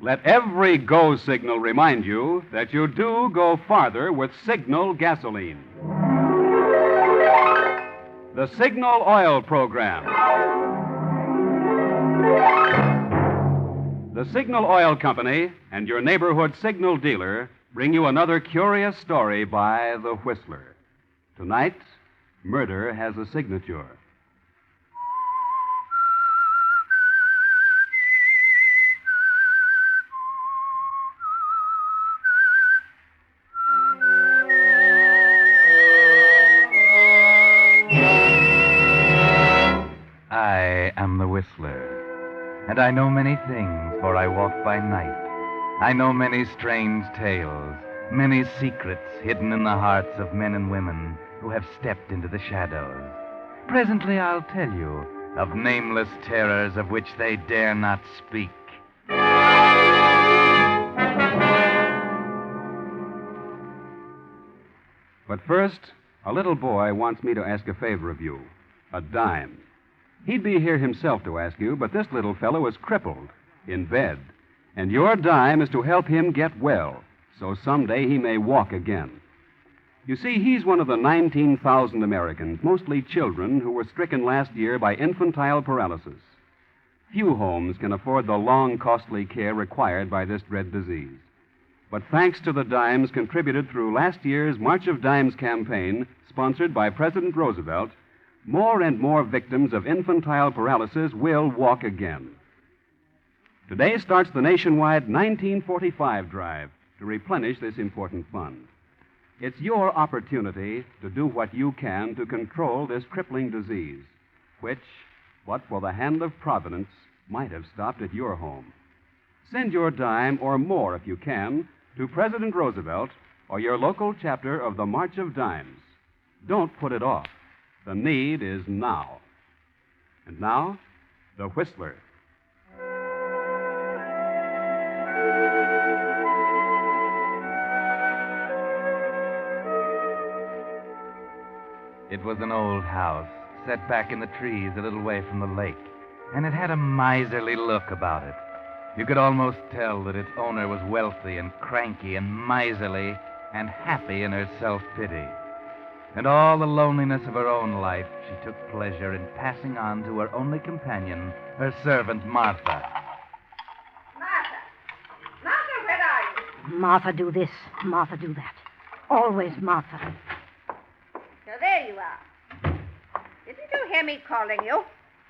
Let every go signal remind you that you do go farther with Signal gasoline. The Signal Oil Program. The Signal Oil Company and your neighborhood Signal dealer bring you another curious story by The Whistler. Tonight, murder has a signature. I am the Whistler, and I know many things, for I walk by night. I know many strange tales, many secrets hidden in the hearts of men and women who have stepped into the shadows. Presently I'll tell you of nameless terrors of which they dare not speak. But first, a little boy wants me to ask a favor of you. A dime. He'd be here himself to ask you, but this little fellow is crippled, in bed. And your dime is to help him get well, so someday he may walk again. You see, he's one of the 19,000 Americans, mostly children, who were stricken last year by infantile paralysis. Few homes can afford the long, costly care required by this dread disease. But thanks to the dimes contributed through last year's March of Dimes campaign, sponsored by President Roosevelt, more and more victims of infantile paralysis will walk again. Today starts the nationwide 1945 drive to replenish this important fund. It's your opportunity to do what you can to control this crippling disease, which, but for the hand of Providence, might have stopped at your home. Send your dime or more, if you can, to President Roosevelt or your local chapter of the March of Dimes. Don't put it off. The need is now. And now, The Whistler. It was an old house, set back in the trees a little way from the lake, and it had a miserly look about it. You could almost tell that its owner was wealthy and cranky and miserly and happy in her self-pity. And all the loneliness of her own life she took pleasure in passing on to her only companion, her servant, Martha. Martha! Martha, where are you? Martha do this, Martha do that. Always Martha. So there you are. Didn't you hear me calling you?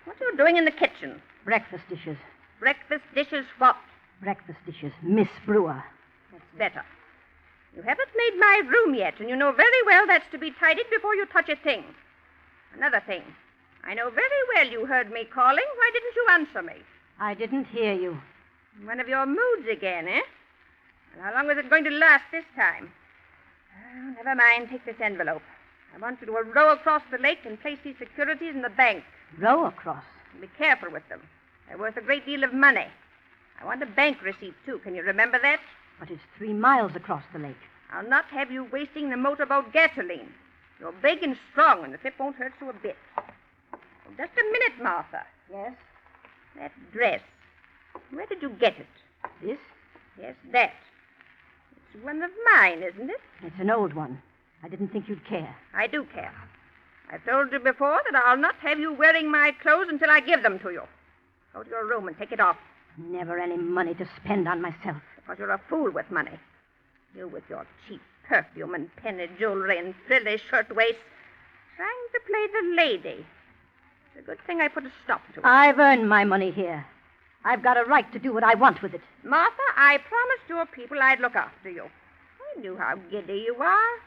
What are you doing in the kitchen? Breakfast dishes. Breakfast dishes what? Breakfast dishes. Miss Brewer. That's better. You haven't made my room yet, and you know very well that's to be tidied before you touch a thing. Another thing. I know very well you heard me calling. Why didn't you answer me? I didn't hear you. One of your moods again, eh? And how long was it going to last this time? Oh, never mind. Take this envelope. I want you to row across the lake and place these securities in the bank. Row across? Be careful with them. They're worth a great deal of money. I want a bank receipt, too. Can you remember that? But it's 3 miles across the lake. I'll not have you wasting the motorboat gasoline. You're big and strong, and the trip won't hurt you a bit. Oh, just a minute, Martha. Yes? That dress. Where did you get it? This? Yes, that. It's one of mine, isn't it? It's an old one. I didn't think you'd care. I do care. I've told you before that I'll not have you wearing my clothes until I give them to you. Go to your room and take it off. Never any money to spend on myself. Because you're a fool with money. You with your cheap perfume and penny jewelry and frilly shirtwaists, trying to play the lady. It's a good thing I put a stop to it. I've earned my money here. I've got a right to do what I want with it. Martha, I promised your people I'd look after you. I knew how giddy you are.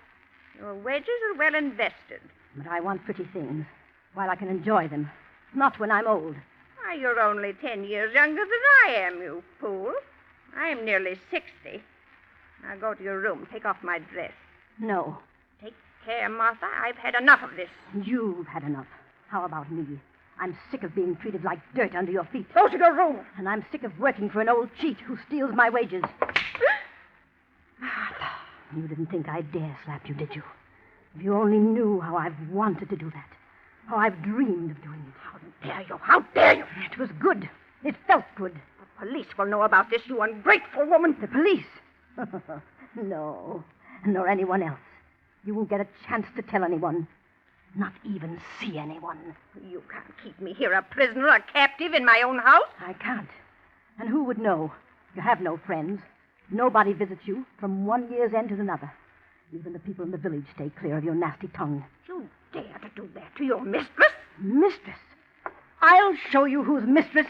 Your wages are well invested. But I want pretty things, while I can enjoy them. Not when I'm old. Why, you're only 10 years younger than I am, you fool. I'm nearly 60. Now go to your room. Take off my dress. No. Take care, Martha. I've had enough of this. You've had enough. How about me? I'm sick of being treated like dirt under your feet. Go to your room. And I'm sick of working for an old cheat who steals my wages. Martha, you didn't think I'd dare slap you, did you? If you only knew how I've wanted to do that. How I've dreamed of doing it. How dare you? How dare you? It was good. It felt good. But police will know about this, you ungrateful woman. The police? No, nor anyone else. You won't get a chance to tell anyone. Not even see anyone. You can't keep me here a prisoner, a captive in my own house. I can't. And who would know? You have no friends. Nobody visits you from one year's end to another. Even the people in the village stay clear of your nasty tongue. You dare to do that to your mistress? Mistress? I'll show you who's mistress.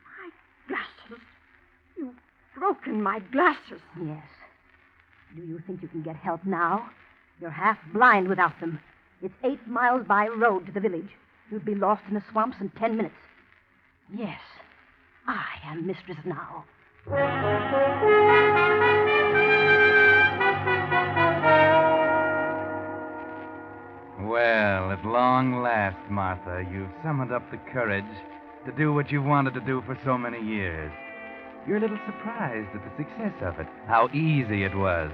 My glasses. You've broken my glasses. Yes. Do you think you can get help now? You're half blind without them. It's 8 miles by road to the village. You'd be lost in the swamps in 10 minutes. Yes, I am mistress now. Well, at long last, Martha, you've summoned up the courage to do what you've wanted to do for so many years. You're a little surprised at the success of it, how easy it was.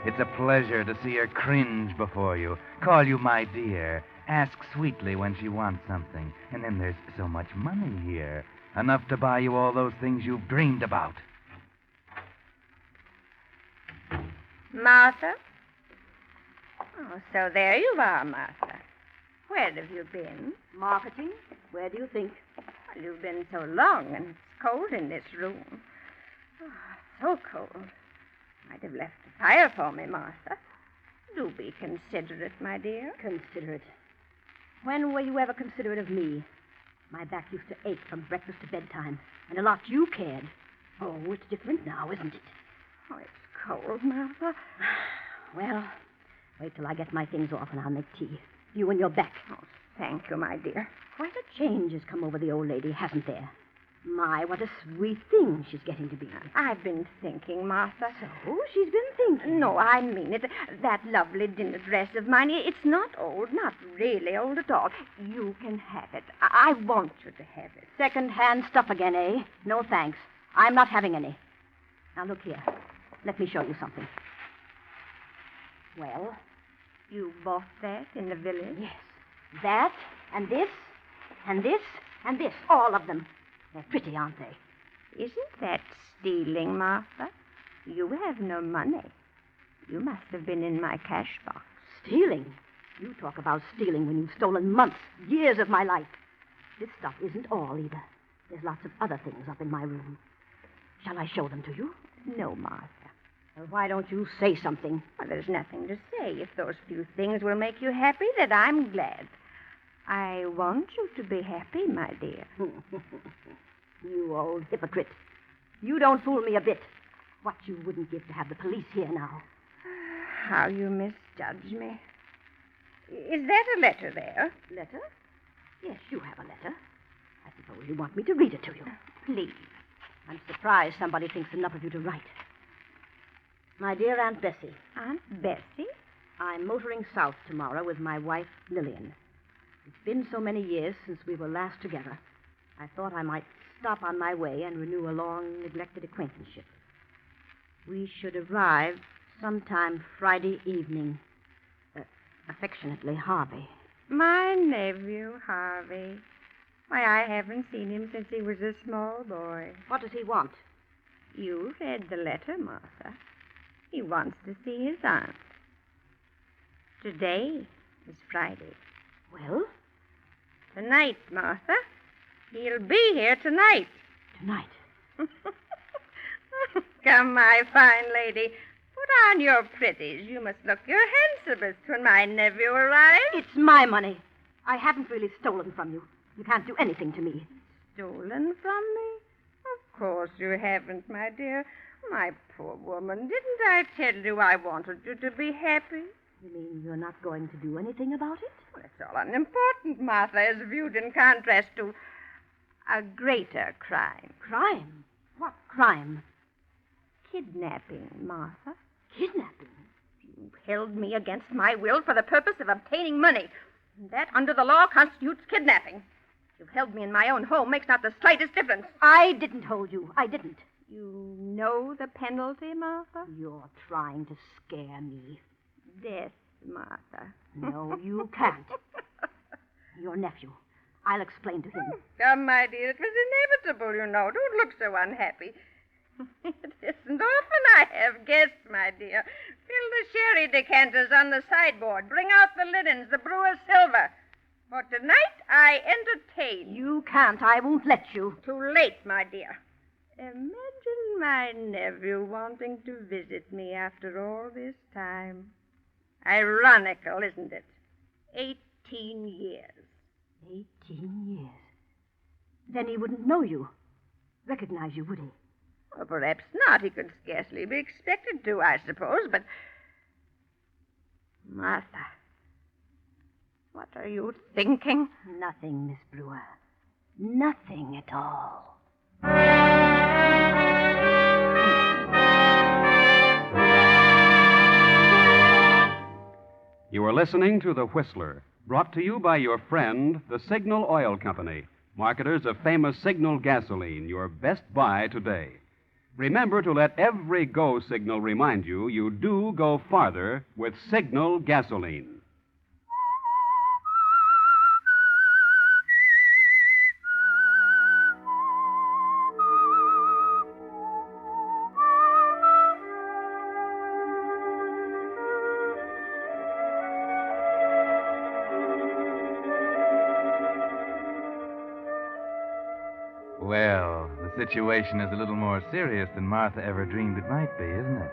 It's a pleasure to see her cringe before you, call you my dear, ask sweetly when she wants something. And then there's so much money here, enough to buy you all those things you've dreamed about. Martha? Oh, so there you are, Martha. Where have you been? Marketing? Where do you think? Well, you've been so long, and it's cold in this room. Oh, so cold. Might have left the fire for me, Martha. Do be considerate, my dear. Considerate? When were you ever considerate of me? My back used to ache from breakfast to bedtime, and a lot you cared. Oh, it's different now, isn't it? Oh, it's cold, Martha. Well, wait till I get my things off and I'll make tea. You and your back. Oh, thank you, my dear. Quite a change has come over the old lady, hasn't there? My, what a sweet thing she's getting to be. I've been thinking, Martha. So, she's been thinking. No, I mean it. That lovely dinner dress of mine, it's not old, not really old at all. You can have it. I want you to have it. Second-hand stuff again, eh? No thanks. I'm not having any. Now, look here. Let me show you something. Well? You bought that in the village? Yes. That, and this, and this, and this. All of them. They're pretty, aren't they? Isn't that stealing, Martha? You have no money. You must have been in my cash box. Stealing? You talk about stealing when you've stolen months, years of my life. This stuff isn't all, either. There's lots of other things up in my room. Shall I show them to you? No, Martha. Well, why don't you say something? Well, there's nothing to say. If those few things will make you happy, then I'm glad. I want you to be happy, my dear. You old hypocrite. You don't fool me a bit. What you wouldn't give to have the police here now. How you misjudge me. Is that a letter there? Letter? Yes, you have a letter. I suppose you want me to read it to you. Please. I'm surprised somebody thinks enough of you to write. My dear Aunt Bessie. Aunt Bessie? I'm motoring south tomorrow with my wife, Lillian. It's been so many years since we were last together. I thought I might stop on my way and renew a long, neglected acquaintanceship. We should arrive sometime Friday evening. Affectionately, Harvey. My nephew, Harvey. Why, I haven't seen him since he was a small boy. What does he want? You read the letter, Martha. He wants to see his aunt. Today is Friday. Well? Tonight, Martha. He'll be here tonight. Tonight? Come, my fine lady. Put on your pretties. You must look your handsomest when my nephew arrives. It's my money. I haven't really stolen from you. You can't do anything to me. Stolen from me? Of course you haven't, my dear. My poor woman, didn't I tell you I wanted you to be happy? You mean you're not going to do anything about it? Well, it's all unimportant, Martha, as viewed in contrast to a greater crime. Crime? What crime? Kidnapping, Martha. Kidnapping? You held me against my will for the purpose of obtaining money. And that, under the law, constitutes kidnapping. You've held me in my own home makes not the slightest difference. I didn't hold you. I didn't. You know the penalty, Martha? You're trying to scare me. Death, Martha. No, you can't. Your nephew. I'll explain to him. Come, my dear, it was inevitable, you know. Don't look so unhappy. It isn't often I have guests, my dear. Fill the sherry decanters on the sideboard. Bring out the linens, the brewer's silver. For tonight, I entertain. You can't. I won't let you. Too late, my dear. Imagine my nephew wanting to visit me after all this time. Ironical, isn't it? 18 years. 18 years. Then he wouldn't know you. Recognize you, would he? Well, perhaps not. He could scarcely be expected to, I suppose, but... Martha, what are you thinking? Nothing, Miss Brewer. Nothing at all. You are listening to The Whistler, brought to you by your friend, the Signal Oil Company, marketers of famous Signal gasoline, your best buy today. Remember to let every go signal remind you you do go farther with Signal gasoline. Well, the situation is a little more serious than Martha ever dreamed it might be, isn't it?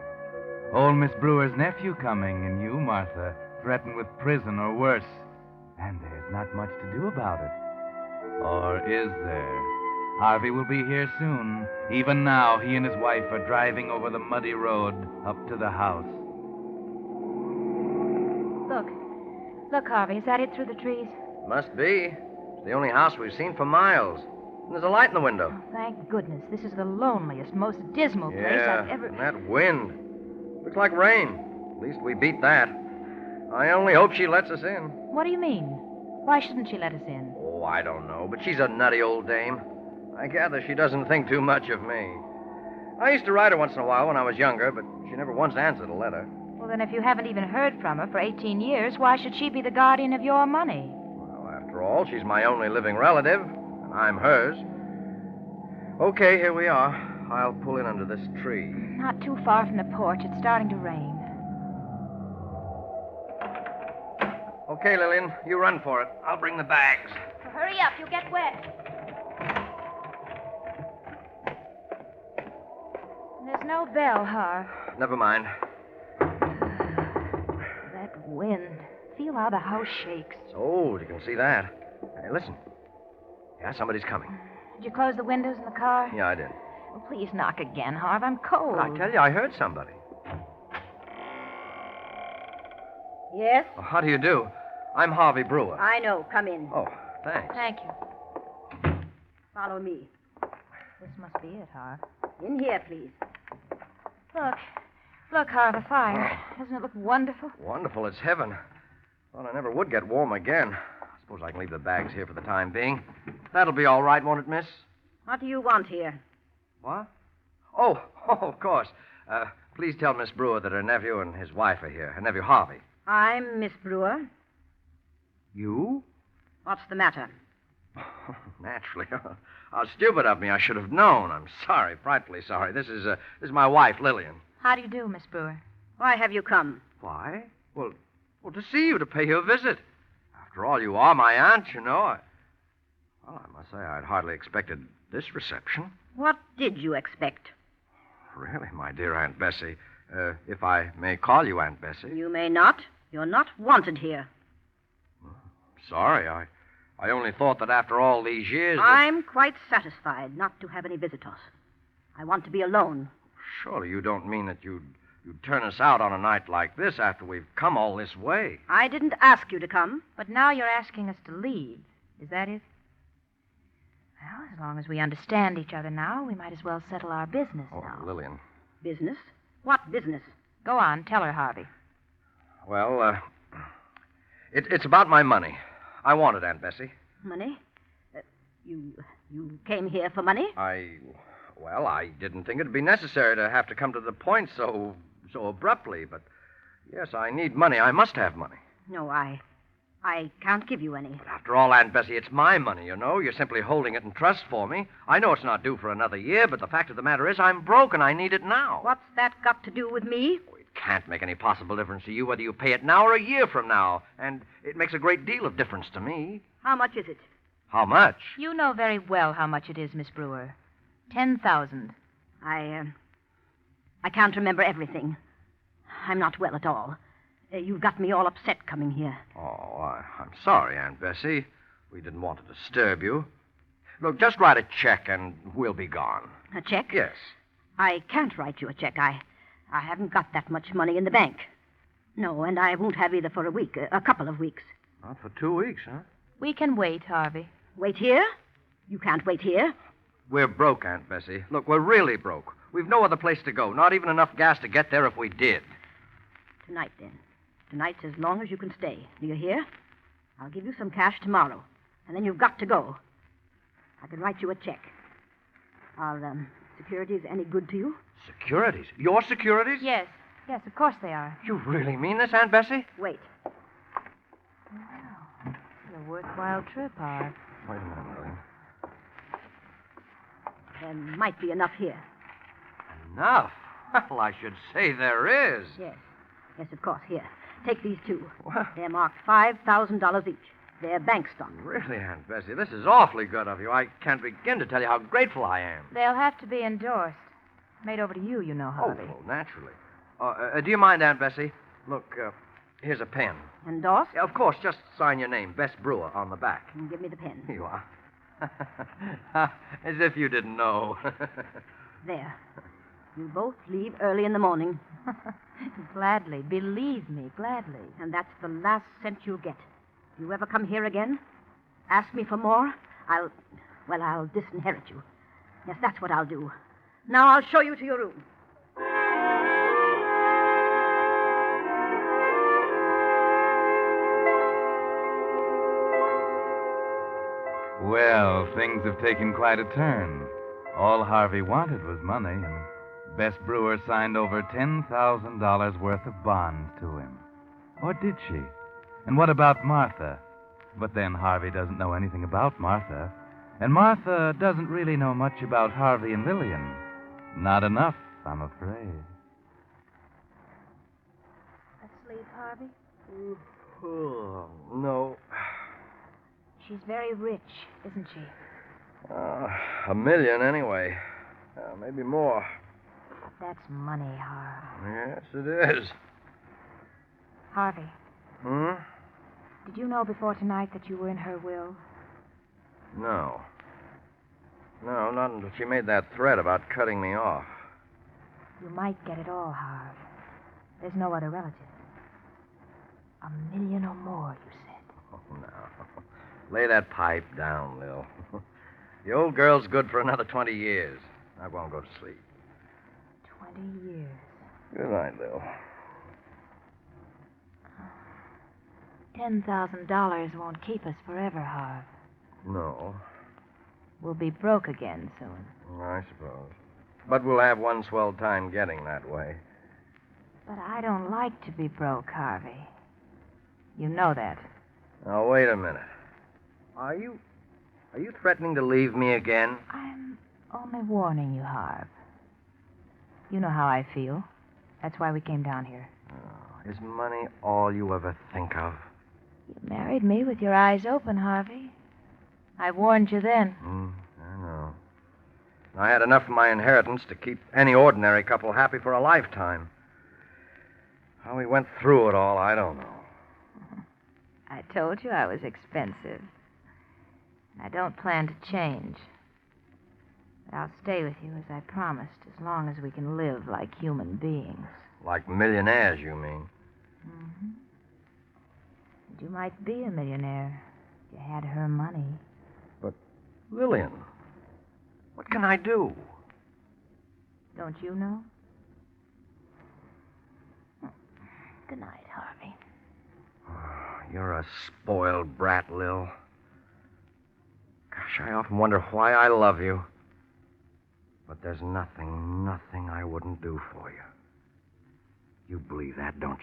Old Miss Brewer's nephew coming, and you, Martha, threatened with prison or worse. And there's not much to do about it. Or is there? Harvey will be here soon. Even now, he and his wife are driving over the muddy road up to the house. Look, Harvey, is that it through the trees? Must be. It's the only house we've seen for miles. And there's a light in the window. Oh, thank goodness. This is the loneliest, most dismal place I've ever... and that wind. Looks like rain. At least we beat that. I only hope she lets us in. What do you mean? Why shouldn't she let us in? Oh, I don't know, but she's a nutty old dame. I gather she doesn't think too much of me. I used to write her once in a while when I was younger, but she never once answered a letter. Well, then if you haven't even heard from her for 18 years, why should she be the guardian of your money? Well, after all, she's my only living relative, and I'm hers. Okay, here we are. I'll pull in under this tree. Not too far from the porch. It's starting to rain. Okay, Lillian, you run for it. I'll bring the bags. Well, hurry up. You'll get wet. There's no bell, Harv. Never mind. That wind. Feel how the house shakes. It's old, you can see that. Hey, listen. Yeah, somebody's coming. Did you close the windows in the car? Yeah, I did. Well, please knock again, Harv. I'm cold. I tell you, I heard somebody. Yes? Oh, how do you do? I'm Harvey Brewer. I know. Come in. Oh, thanks. Thank you. Follow me. This must be it, Harv. In here, please. Look, Harv, a fire. Doesn't it look wonderful? Wonderful. It's heaven. Thought I never would get warm again. I suppose I can leave the bags here for the time being. That'll be all right, won't it, miss? What do you want here? What? Oh, of course. Please tell Miss Brewer that her nephew and his wife are here. Her nephew, Harvey. I'm Miss Brewer. You? What's the matter? Naturally. How stupid of me. I should have known. I'm sorry, frightfully sorry. This is my wife, Lillian. How do you do, Miss Brewer? Why have you come? Why? Well, to see you, to pay you a visit. After all, you are my aunt, you know. Well, I must say I'd hardly expected this reception. What did you expect? Really, my dear Aunt Bessie. If I may call you Aunt Bessie. You may not. You're not wanted here. Sorry, I only thought that after all these years... I'm quite satisfied not to have any visitors. I want to be alone. Surely you don't mean that you'd turn us out on a night like this after we've come all this way. I didn't ask you to come. But now you're asking us to leave. Is that it? Well, as long as we understand each other now, we might as well settle our business now. Lillian. Business? What business? Go on, tell her, Harvey. Well, it's about my money. I want it, Aunt Bessie. Money? You came here for money? I didn't think it'd be necessary to have to come to the point so abruptly, but yes, I need money. I must have money. No, I I can't give you any. But after all, Aunt Bessie, it's my money, you know. You're simply holding it in trust for me. I know it's not due for another year, but the fact of the matter is I'm broke and I need it now. What's that got to do with me? It can't make any possible difference to you whether you pay it now or a year from now. And it makes a great deal of difference to me. How much is it? How much? You know very well how much it is, Miss Brewer. 10,000. I can't remember everything. I'm not well at all. You've got me all upset coming here. Oh, I'm sorry, Aunt Bessie. We didn't want to disturb you. Look, just write a check and we'll be gone. A check? Yes. I can't write you a check. I haven't got that much money in the bank. No, and I won't have either for a week, a couple of weeks. Not for 2 weeks, huh? We can wait, Harvey. Wait here? You can't wait here. We're broke, Aunt Bessie. Look, we're really broke. We've no other place to go, not even enough gas to get there if we did. Tonight, then. Tonight's as long as you can stay. Do you hear? I'll give you some cash tomorrow, and then you've got to go. I can write you a check. Are securities any good to you? Securities? Your securities? Yes, of course they are. You really mean this, Aunt Bessie? Wait. Wow. It's a worthwhile trip, Harv. Wait a minute, Lillian. There might be enough here. Enough? Well, I should say there is. Yes. Yes, of course. Here. Take these two. What? They're marked $5,000 each. They're bank stock. Really, Aunt Bessie, this is awfully good of you. I can't begin to tell you how grateful I am. They'll have to be endorsed. Made over to you, you know, Harvey. Oh, naturally. Do you mind, Aunt Bessie? Look, here's a pen. Endorsed? Yeah, of course, just sign your name, Bess Brewer, on the back. And give me the pen. Here you are. As if you didn't know. There. You both leave early in the morning. Gladly. Believe me, gladly. And that's the last cent you'll get. If you ever come here again, ask me for more, I'll disinherit you. Yes, that's what I'll do. Now I'll show you to your room. Well, things have taken quite a turn. All Harvey wanted was money, and Bess Brewer signed over $10,000 worth of bonds to him. Or did she? And what about Martha? But then Harvey doesn't know anything about Martha. And Martha doesn't really know much about Harvey and Lillian. Not enough, I'm afraid. Asleep, Harvey? Oh, no. She's very rich, isn't she? $1 million anyway. Maybe more. That's money, Harv. Yes, it is. Harvey, Hmm? did you know before tonight that you were in her will? No. No, not until she made that threat about cutting me off. You might get it all, Harv. There's no other relative. $1 million or more, you said. Oh, no. Lay that pipe down, Lil. The old girl's good for another 20 years. I won't go to sleep. 20 years. Good night, Lil. $10,000 won't keep us forever, Harv. No, We'll be broke again soon. I suppose. But we'll have one swell time getting that way. But I don't like to be broke, Harvey. You know that. Now, wait a minute. Are you threatening to leave me again? I'm only warning you, Harv. You know how I feel. That's why we came down here. Oh, is money all you ever think of? You married me with your eyes open, Harvey. I warned you then. I know. I had enough of my inheritance to keep any ordinary couple happy for a lifetime. How we went through it all, I don't know. I told you I was expensive. I don't plan to change. But I'll stay with you as I promised, as long as we can live like human beings. Like millionaires, you mean? Mm-hmm. And you might be a millionaire if you had her money. But, Lillian, what can I do? Don't you know? Good night, Harvey. Oh, you're a spoiled brat, Lil. Gosh, I often wonder why I love you. But there's nothing I wouldn't do for you. You believe that, don't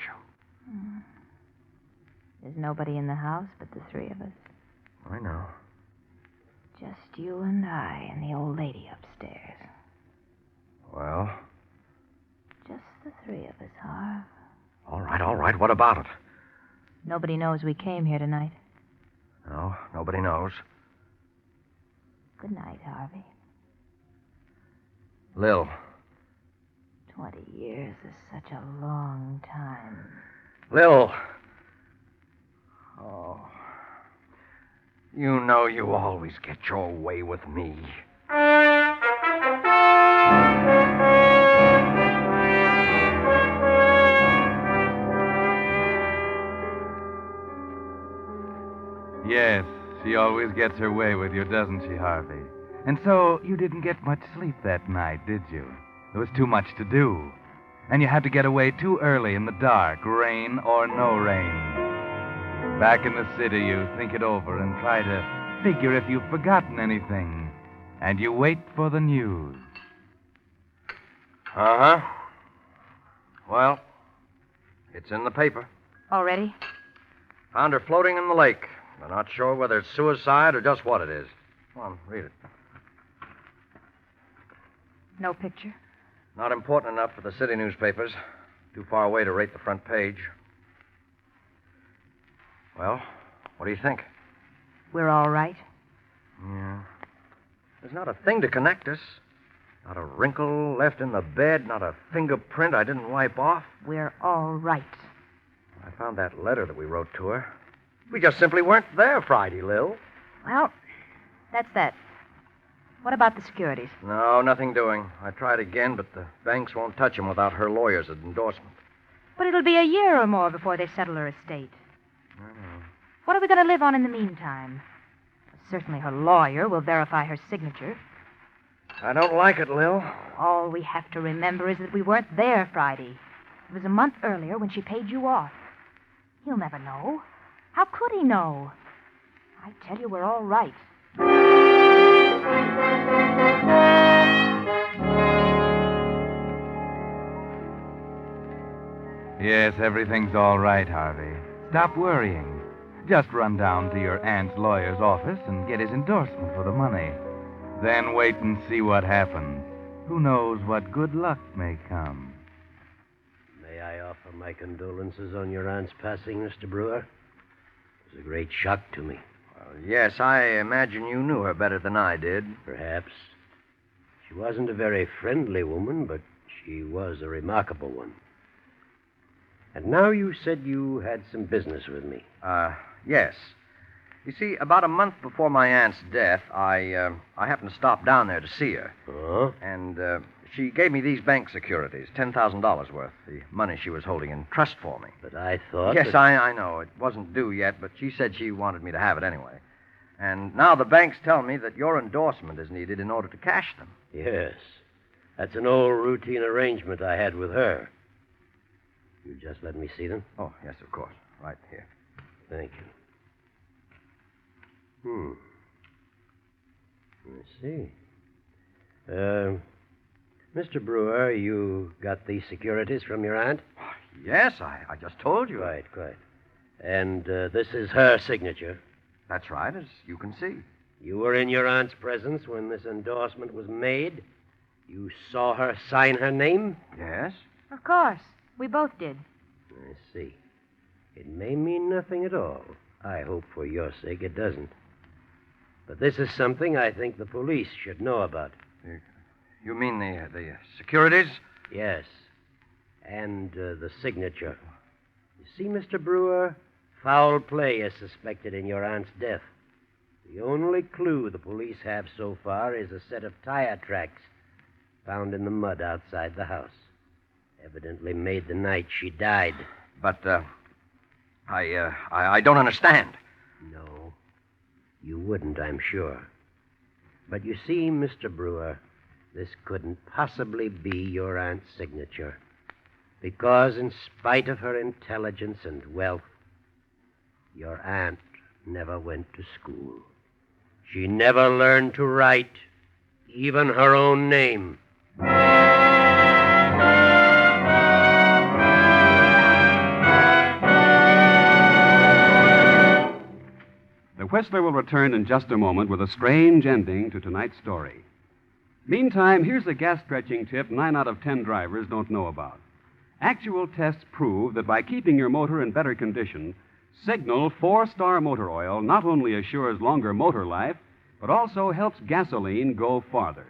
you? There's nobody in the house but the three of us. I know. Just you and I and the old lady upstairs. Well? Just the three of us, Harv. All right. What about it? Nobody knows we came here tonight. No, nobody knows. Good night, Harvey. Lil. 20 years is such a long time. Lil. Oh. You know you always get your way with me. Yes, she always gets her way with you, doesn't she, Harvey? And so you didn't get much sleep that night, did you? There was too much to do. And you had to get away too early in the dark, rain or no rain. Back in the city, you think it over and try to figure if you've forgotten anything. And you wait for the news. Uh-huh. Well, it's in the paper. Already? Found her floating in the lake. They're not sure whether it's suicide or just what it is. Come on, read it. No picture? Not important enough for the city newspapers. Too far away to rate the front page. Well, what do you think? We're all right. Yeah. There's not a thing to connect us. Not a wrinkle left in the bed, not a fingerprint I didn't wipe off. We're all right. I found that letter that we wrote to her. We just simply weren't there Friday, Lil. Well, that's that. What about the securities? No, nothing doing. I tried again, but the banks won't touch them without her lawyer's endorsement. But it'll be a year or more before they settle her estate. I know. What are we going to live on in the meantime? Certainly her lawyer will verify her signature. I don't like it, Lil. All we have to remember is that we weren't there Friday. It was a month earlier when she paid you off. He'll never know. How could he know? I tell you, we're all right. Yes, everything's all right, Harvey. Stop worrying. Just run down to your aunt's lawyer's office and get his endorsement for the money. Then wait and see what happens. Who knows what good luck may come. May I offer my condolences on your aunt's passing, Mr. Brewer? It was a great shock to me. Well, yes, I imagine you knew her better than I did. Perhaps. She wasn't a very friendly woman, but she was a remarkable one. And now you said you had some business with me. Yes. You see, about a month before my aunt's death, I happened to stop down there to see her. Oh? And she gave me these bank securities, $10,000 worth, the money she was holding in trust for me. But I thought... Yes, I know. It wasn't due yet, but she said she wanted me to have it anyway. And now the banks tell me that your endorsement is needed in order to cash them. Yes. That's an old routine arrangement I had with her. You just let me see them? Oh, yes, of course. Right here. Thank you. I see. Mr. Brewer, you got these securities from your aunt? Yes, I just told you. Quite. And this is her signature. That's right, as you can see. You were in your aunt's presence when this endorsement was made? You saw her sign her name? Yes. Of course. We both did. I see. It may mean nothing at all. I hope for your sake it doesn't. But this is something I think the police should know about. You mean the securities? Yes. And the signature. You see, Mr. Brewer, foul play is suspected in your aunt's death. The only clue the police have so far is a set of tire tracks found in the mud outside the house. Evidently made the night she died. But, I don't understand. No, you wouldn't, I'm sure. But you see, Mr. Brewer, this couldn't possibly be your aunt's signature. Because in spite of her intelligence and wealth, your aunt never went to school. She never learned to write even her own name. Whistler will return in just a moment with a strange ending to tonight's story. Meantime, here's a gas-stretching tip 9 out of 10 drivers don't know about. Actual tests prove that by keeping your motor in better condition, Signal 4-Star Motor Oil not only assures longer motor life, but also helps gasoline go farther.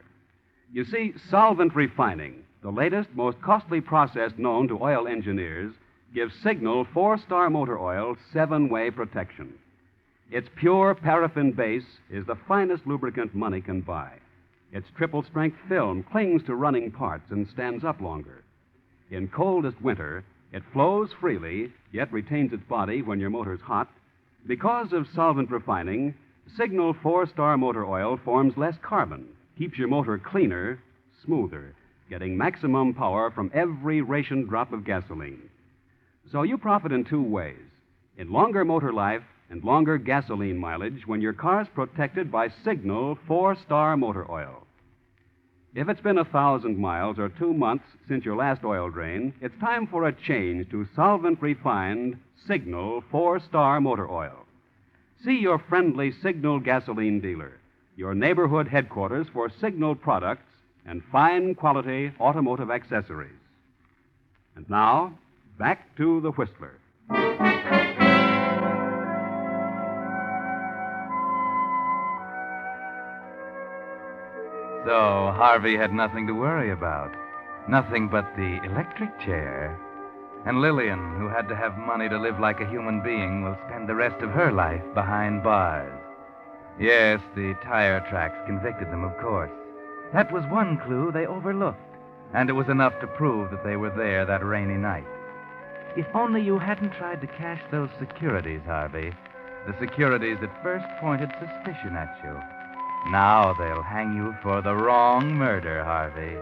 You see, solvent refining, the latest, most costly process known to oil engineers, gives Signal 4-Star Motor Oil 7-way protection. Its pure paraffin base is the finest lubricant money can buy. Its triple-strength film clings to running parts and stands up longer. In coldest winter, it flows freely, yet retains its body when your motor's hot. Because of solvent refining, Signal 4-Star Motor Oil forms less carbon, keeps your motor cleaner, smoother, getting maximum power from every rationed drop of gasoline. So you profit in 2 ways: in longer motor life and longer gasoline mileage when your car's protected by Signal 4-Star Motor Oil. If it's been 1,000 miles or 2 months since your last oil drain, it's time for a change to solvent-refined Signal 4-Star Motor Oil. See your friendly Signal gasoline dealer, your neighborhood headquarters for Signal products and fine quality automotive accessories. And now, back to the Whistler. So Harvey had nothing to worry about. Nothing but the electric chair. And Lillian, who had to have money to live like a human being, will spend the rest of her life behind bars. Yes, the tire tracks convicted them, of course. That was one clue they overlooked, and it was enough to prove that they were there that rainy night. If only you hadn't tried to cash those securities, Harvey, the securities that first pointed suspicion at you. Now they'll hang you for the wrong murder, Harvey.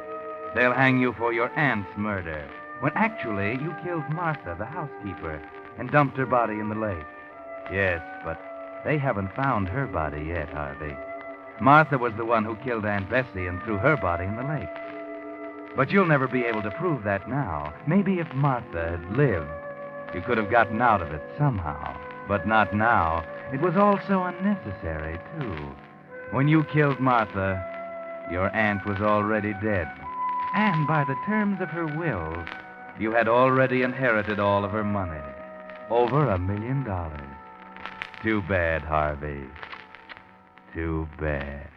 They'll hang you for your aunt's murder, when actually you killed Martha, the housekeeper, and dumped her body in the lake. Yes, but they haven't found her body yet, Harvey. Martha was the one who killed Aunt Bessie and threw her body in the lake. But you'll never be able to prove that now. Maybe if Martha had lived, you could have gotten out of it somehow. But not now. It was all so unnecessary, too. When you killed Martha, your aunt was already dead. And by the terms of her will, you had already inherited all of her money. Over $1 million. Too bad, Harvey. Too bad.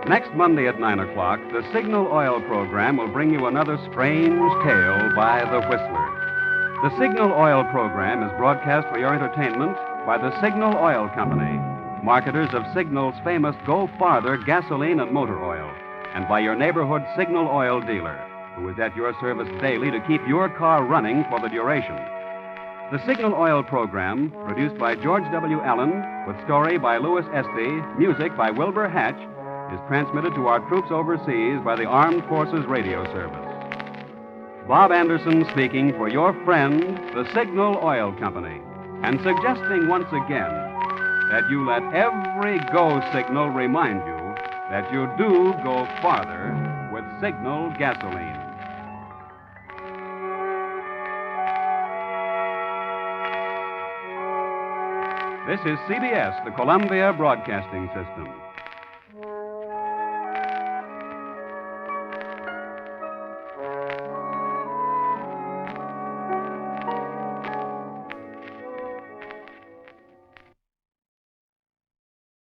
Next Monday at 9 o'clock, the Signal Oil program will bring you another strange tale by the Whistler. The Signal Oil program is broadcast for your entertainment by the Signal Oil Company, marketers of Signal's famous Go Farther gasoline and motor oil, and by your neighborhood Signal Oil dealer, who is at your service daily to keep your car running for the duration. The Signal Oil program, produced by George W. Allen, with story by Louis Estey, music by Wilbur Hatch, is transmitted to our troops overseas by the Armed Forces Radio Service. Bob Anderson speaking for your friend, the Signal Oil Company, and suggesting once again that you let every go signal remind you that you do go farther with Signal gasoline. This is CBS, the Columbia Broadcasting System.